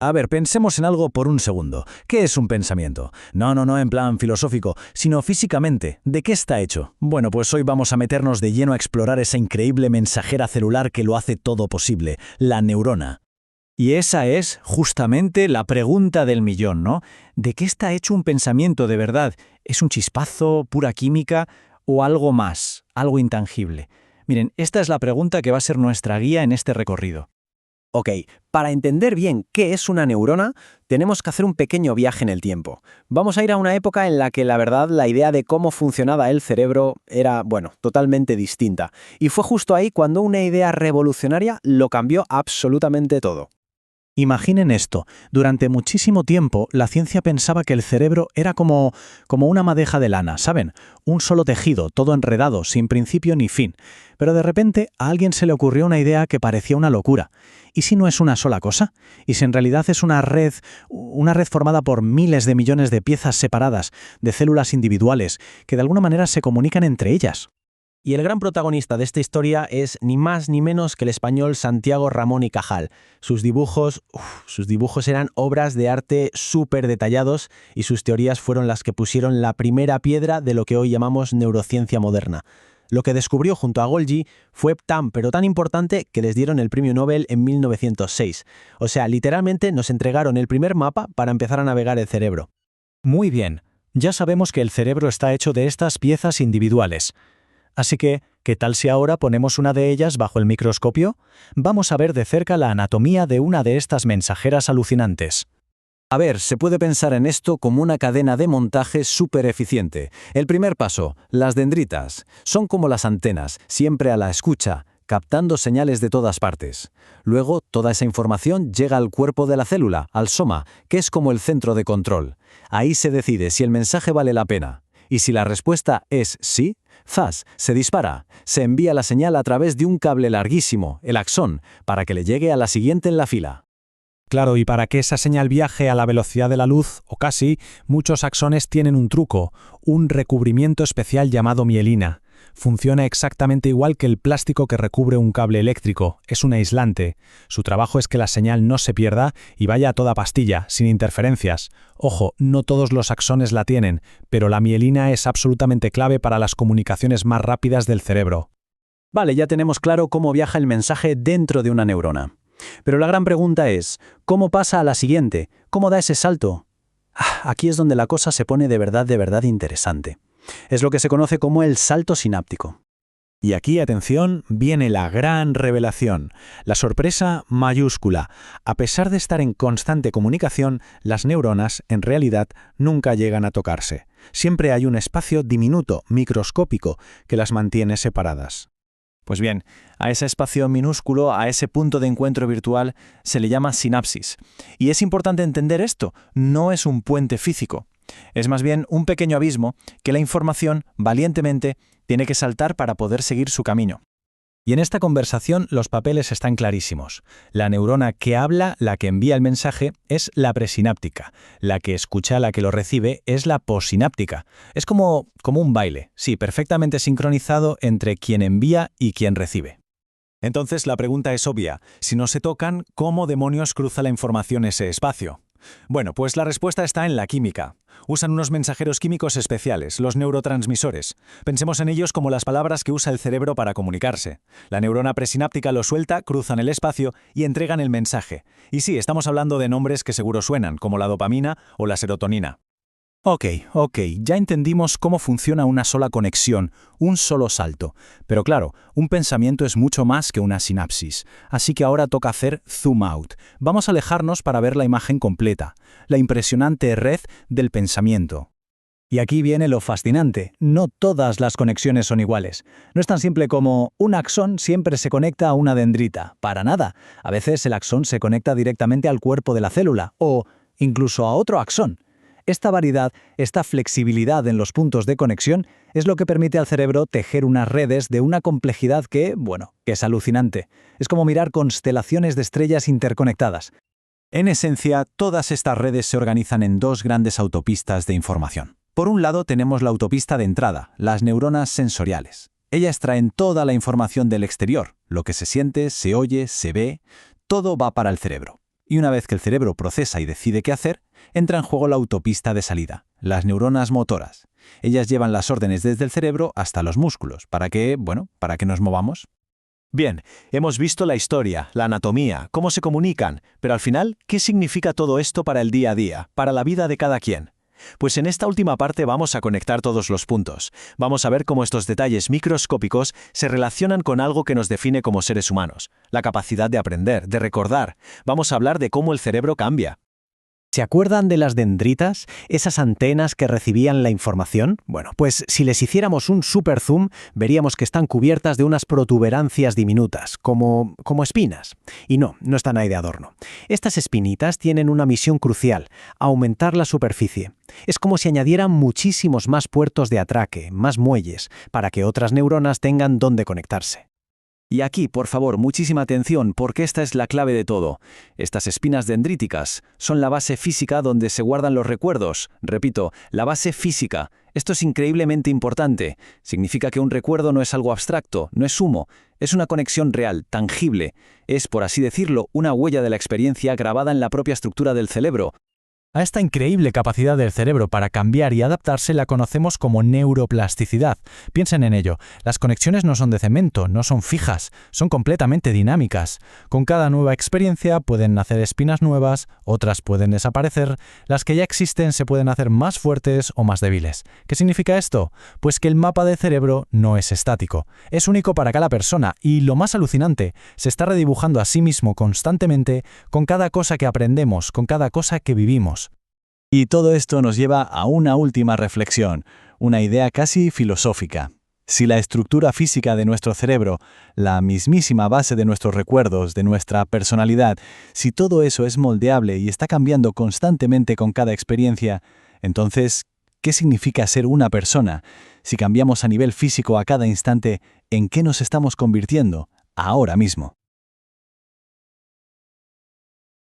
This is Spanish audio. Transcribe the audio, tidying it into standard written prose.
A ver, pensemos en algo por un segundo. ¿Qué es un pensamiento? No en plan filosófico, sino físicamente. ¿De qué está hecho? Bueno, pues hoy vamos a meternos de lleno a explorar esa increíble mensajera celular que lo hace todo posible, la neurona. Y esa es, justamente, la pregunta del millón, ¿no? ¿De qué está hecho un pensamiento de verdad? ¿Es un chispazo, pura química o algo más, algo intangible? Miren, esta es la pregunta que va a ser nuestra guía en este recorrido. Ok, para entender bien qué es una neurona, tenemos que hacer un pequeño viaje en el tiempo. Vamos a ir a una época en la que la verdad la idea de cómo funcionaba el cerebro era, bueno, totalmente distinta. Y fue justo ahí cuando una idea revolucionaria lo cambió absolutamente todo. Imaginen esto, durante muchísimo tiempo la ciencia pensaba que el cerebro era como una madeja de lana, ¿saben? Un solo tejido, todo enredado, sin principio ni fin. Pero de repente a alguien se le ocurrió una idea que parecía una locura. ¿Y si no es una sola cosa? ¿Y si en realidad es una red formada por miles de millones de piezas separadas, de células individuales, que de alguna manera se comunican entre ellas? Y el gran protagonista de esta historia es ni más ni menos que el español Santiago Ramón y Cajal. Sus dibujos eran obras de arte súper detallados y sus teorías fueron las que pusieron la primera piedra de lo que hoy llamamos neurociencia moderna. Lo que descubrió junto a Golgi fue tan importante que les dieron el premio Nobel en 1906. O sea, literalmente nos entregaron el primer mapa para empezar a navegar el cerebro. Muy bien, ya sabemos que el cerebro está hecho de estas piezas individuales. Así que, ¿qué tal si ahora ponemos una de ellas bajo el microscopio? Vamos a ver de cerca la anatomía de una de estas mensajeras alucinantes. A ver, se puede pensar en esto como una cadena de montaje súper eficiente. El primer paso, las dendritas. Son como las antenas, siempre a la escucha, captando señales de todas partes. Luego, toda esa información llega al cuerpo de la célula, al soma, que es como el centro de control. Ahí se decide si el mensaje vale la pena. Y si la respuesta es sí, ¡zas!, se dispara. Se envía la señal a través de un cable larguísimo, el axón, para que le llegue a la siguiente en la fila. Claro, y para que esa señal viaje a la velocidad de la luz, o casi, muchos axones tienen un truco, un recubrimiento especial llamado mielina. Funciona exactamente igual que el plástico que recubre un cable eléctrico, es un aislante. Su trabajo es que la señal no se pierda y vaya a toda pastilla, sin interferencias. Ojo, no todos los axones la tienen, pero la mielina es absolutamente clave para las comunicaciones más rápidas del cerebro. Vale, ya tenemos claro cómo viaja el mensaje dentro de una neurona. Pero la gran pregunta es, ¿cómo pasa a la siguiente? ¿Cómo da ese salto? Aquí es donde la cosa se pone de verdad interesante. Es lo que se conoce como el salto sináptico. Y aquí, atención, viene la gran revelación, la sorpresa mayúscula. A pesar de estar en constante comunicación, las neuronas, en realidad, nunca llegan a tocarse. Siempre hay un espacio diminuto, microscópico, que las mantiene separadas. Pues bien, a ese espacio minúsculo, a ese punto de encuentro virtual, se le llama sinapsis. Y es importante entender esto, no es un puente físico. Es más bien un pequeño abismo que la información, valientemente, tiene que saltar para poder seguir su camino. Y en esta conversación los papeles están clarísimos. La neurona que habla, la que envía el mensaje, es la presináptica. La que escucha, la que lo recibe, es la posináptica. Es como un baile, sí, perfectamente sincronizado entre quien envía y quien recibe. Entonces la pregunta es obvia. Si no se tocan, ¿cómo demonios cruza la información ese espacio? Bueno, pues la respuesta está en la química. Usan unos mensajeros químicos especiales, los neurotransmisores. Pensemos en ellos como las palabras que usa el cerebro para comunicarse. La neurona presináptica lo suelta, cruzan el espacio y entregan el mensaje. Y sí, estamos hablando de nombres que seguro suenan, como la dopamina o la serotonina. Ok, ya entendimos cómo funciona una sola conexión, un solo salto. Pero claro, un pensamiento es mucho más que una sinapsis. Así que ahora toca hacer zoom out. Vamos a alejarnos para ver la imagen completa, la impresionante red del pensamiento. Y aquí viene lo fascinante. No todas las conexiones son iguales. No es tan simple como un axón siempre se conecta a una dendrita. Para nada. A veces el axón se conecta directamente al cuerpo de la célula o incluso a otro axón. Esta variedad, esta flexibilidad en los puntos de conexión es lo que permite al cerebro tejer unas redes de una complejidad que es alucinante. Es como mirar constelaciones de estrellas interconectadas. En esencia, todas estas redes se organizan en dos grandes autopistas de información. Por un lado tenemos la autopista de entrada, las neuronas sensoriales. Ellas traen toda la información del exterior, lo que se siente, se oye, se ve, todo va para el cerebro. Y una vez que el cerebro procesa y decide qué hacer, entra en juego la autopista de salida, las neuronas motoras. Ellas llevan las órdenes desde el cerebro hasta los músculos. ¿Para qué? Bueno, para que nos movamos. Bien, hemos visto la historia, la anatomía, cómo se comunican, pero al final, ¿qué significa todo esto para el día a día, para la vida de cada quien? Pues en esta última parte vamos a conectar todos los puntos. Vamos a ver cómo estos detalles microscópicos se relacionan con algo que nos define como seres humanos, la capacidad de aprender, de recordar. Vamos a hablar de cómo el cerebro cambia. ¿Se acuerdan de las dendritas? ¿Esas antenas que recibían la información? Bueno, pues si les hiciéramos un super zoom, veríamos que están cubiertas de unas protuberancias diminutas, como espinas. Y no están ahí de adorno. Estas espinitas tienen una misión crucial: aumentar la superficie. Es como si añadieran muchísimos más puertos de atraque, más muelles, para que otras neuronas tengan dónde conectarse. Y aquí, por favor, muchísima atención, porque esta es la clave de todo. Estas espinas dendríticas son la base física donde se guardan los recuerdos. Repito, la base física. Esto es increíblemente importante. Significa que un recuerdo no es algo abstracto, no es humo. Es una conexión real, tangible. Es, por así decirlo, una huella de la experiencia grabada en la propia estructura del cerebro. A esta increíble capacidad del cerebro para cambiar y adaptarse la conocemos como neuroplasticidad. Piensen en ello. Las conexiones no son de cemento, no son fijas, son completamente dinámicas. Con cada nueva experiencia pueden nacer espinas nuevas, otras pueden desaparecer, las que ya existen se pueden hacer más fuertes o más débiles. ¿Qué significa esto? Pues que el mapa de cerebro no es estático. Es único para cada persona y, lo más alucinante, se está redibujando a sí mismo constantemente con cada cosa que aprendemos, con cada cosa que vivimos. Y todo esto nos lleva a una última reflexión, una idea casi filosófica. Si la estructura física de nuestro cerebro, la mismísima base de nuestros recuerdos, de nuestra personalidad, si todo eso es moldeable y está cambiando constantemente con cada experiencia, entonces, ¿qué significa ser una persona? Si cambiamos a nivel físico a cada instante, ¿en qué nos estamos convirtiendo ahora mismo?